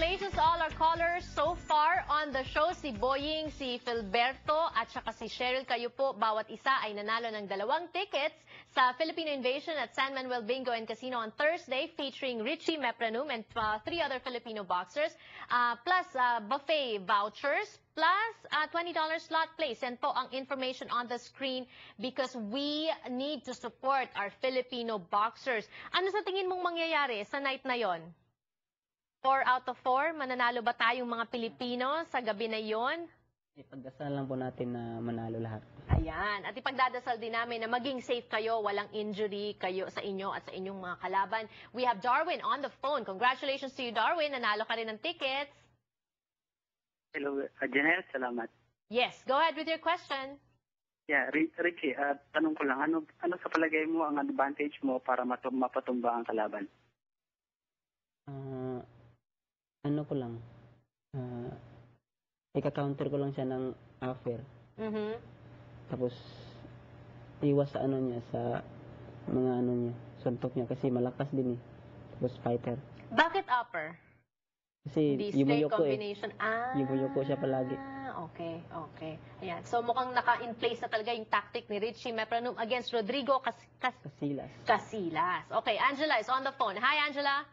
Congratulations to all our callers so far on the show. Si Boying, si Filberto, at saka si Cheryl. Kayo po, bawat isa ay nanalo ng 2 tickets sa Filipino Invasion at San Manuel Bingo and Casino on Thursday, featuring Richie Mepranum and 3 other Filipino boxers, plus buffet vouchers, plus $20 slot place. Yan po ang information on the screen because we need to support our Filipino boxers. Ano sa tingin mong mangyayari sa night na yon? 4 out of 4, mananalo ba tayong mga Pilipino sa gabi na yon? Ipagdasal lang po natin na manalo lahat. Ayan. At ipagdadasal din namin na maging safe kayo, walang injury kayo sa inyo at sa inyong mga kalaban. We have Darwin on the phone. Congratulations to you, Darwin. Nanalo ka rin ng tickets. Hello, Janelle, salamat. Yes, go ahead with your question. Yeah, Richie, tanong ko lang, ano sa palagay mo ang advantage mo para mapatumba ang kalaban? Ano ko lang, ika-counter ko lang siya ng offer. Tapos, iwas sa ano niya, sa mga ano niya, suntok niya, kasi malakas din eh. Tapos fighter. Bakit upper? Kasi Hindi yumuyo straight ko combination. Yumuyo ko siya palagi. Okay, okay. Ayan. So mukhang naka-in place na talaga yung tactic ni Richie Mepranum against Rodrigo Casillas. Casillas. Okay, Angela is on the phone. Hi, Angela.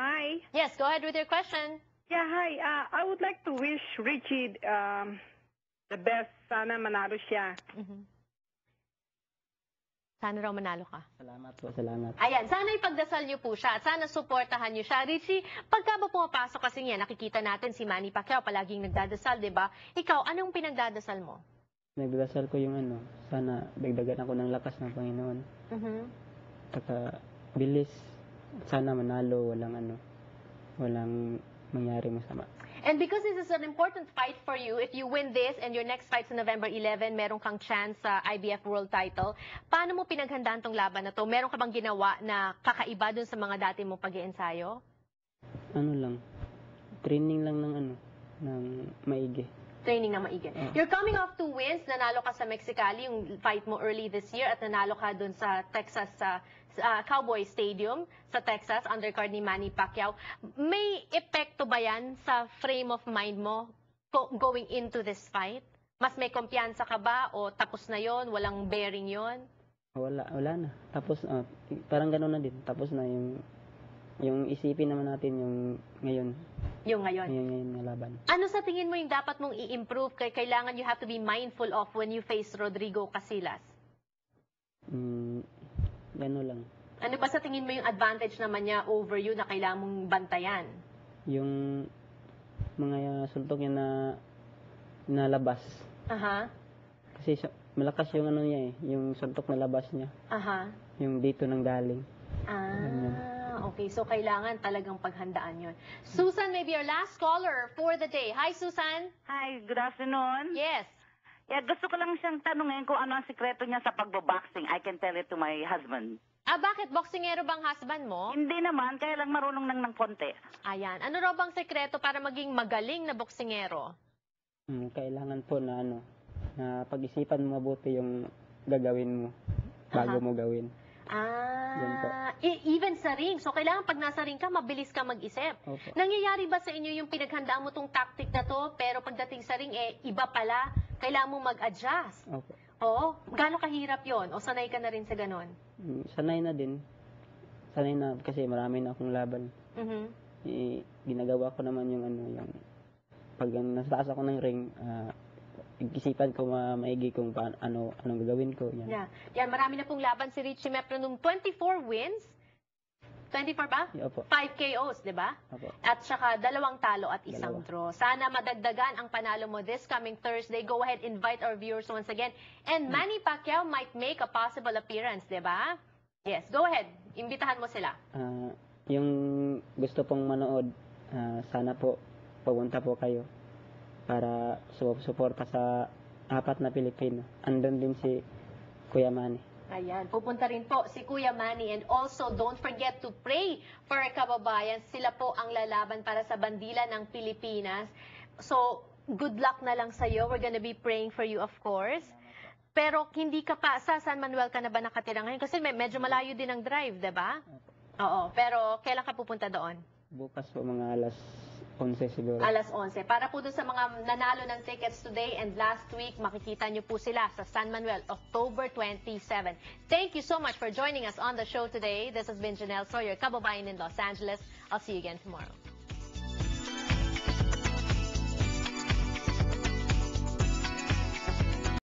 Hi. Yes, go ahead with your question. Yeah, hi. I would like to wish Richie the best. Sana manalo siya. Sana raw manalo ka. Salamat po, salamat. Ayan, sana ipagdasal niyo po siya at sana suportahan niyo siya. Richie, pagka ba pumapasok kasi niya, nakikita natin si Manny Pacquiao palaging nagdadasal, di ba? Ikaw, anong pinagdadasal mo? Nagdadasal ko yung ano, sana dagdagan ako ng lakas ng Panginoon. Saka bilis, sana manalo, walang mangyari masama. And because this is an important fight for you, if you win this and your next fight sa November 11, meron kang chance sa IBF World Title, paano mo pinaghandaan tong laban na to? Meron ka bang ginawa na kakaiba dun sa mga dati mong pag-iensayo? Ano lang, training lang ng maigi. Training na maigi. You're coming off 2 wins. Nanalo ka sa Mexicali, yung fight mo early this year, at nanalo ka dun sa Texas, sa Cowboy Stadium sa Texas, undercard ni Manny Pacquiao. May epekto ba yan sa frame of mind mo going into this fight? Mas may kumpiyansa ka ba o tapos na yon, walang bearing yon? Wala na. Tapos, parang gano'n na din. Tapos na yung isipin naman natin yung ngayon. Yung ngayon? Yung ngayon na laban. Ano sa tingin mo yung dapat mong i-improve? Kailangan you have to be mindful of when you face Rodrigo Casillas? Gano'n lang. Ano ba sa tingin mo yung advantage naman niya over you na kailangan mong bantayan? Yung mga suntok niya na nalabas. Kasi malakas yung ano niya eh, yung suntok na labas niya. Yung dito nang galing. Okay. So kailangan talagang paghandaan yun. Susan, maybe your last caller for the day. Hi, Susan. Hi, good afternoon. Yes. Yeah, gusto ko lang siyang tanungin kung ano ang sikreto niya sa pagboboxing. I can tell it to my husband. Bakit? Boksingero bang husband mo? Hindi naman, kaya lang marunong nang ng konti. Ayan. Ano raw bang sekreto para maging magaling na boksingero? Kailangan po na na pag-isipan mo mabuti yung gagawin mo bago mo gawin. Even sa ring. So, kailangan pag nasa ring ka, mabilis ka mag-isip. Opo. Nangyayari ba sa inyo yung pinaghandaan mo tong tactic na to, pero pagdating sa ring, iba pala, kailangan mo mag-adjust? Opo. Oo. Gaano kahirap yon? O sanay ka na rin sa ganon? Sanay na din. Sanay na kasi marami na akong laban. Ginagawa ko naman yung yung pag nasa taas ako ng ring, isipan ko maigi kung anong gagawin ko. Yan, marami na pong laban si Richie Mepranum. 24 wins. 24 ba? Opo. 5 KOs, di ba? Opo. At saka 2 talo at 1 draw. Sana madagdagan ang panalo mo this coming Thursday. Go ahead, invite our viewers once again. And Manny Pacquiao might make a possible appearance, di ba? Yes, go ahead. Imbitahan mo sila. Yung gusto pong manood, sana po pumunta po kayo para suporta sa 4 na Pilipino. Andun din si Kuya Manny. Ayan, pupunta rin po si Kuya Manny. And also, don't forget to pray for our kababayan. Sila po ang lalaban para sa bandila ng Pilipinas. So, good luck na lang sa'yo. We're gonna be praying for you, of course. Pero hindi ka pa, sa San Manuel ka na ba nakatira ngayon? Kasi medyo malayo din ang drive, di ba? Oo, pero kailan ka pupunta doon? Bukas po mga alas 11 siguro. Alas 11. Para po dun sa mga nanalo ng tickets today and last week, makikita nyo po sila sa San Manuel, October 27. Thank you so much for joining us on the show today. This has been Janelle Sawyer, kababayan in Los Angeles. I'll see you again tomorrow.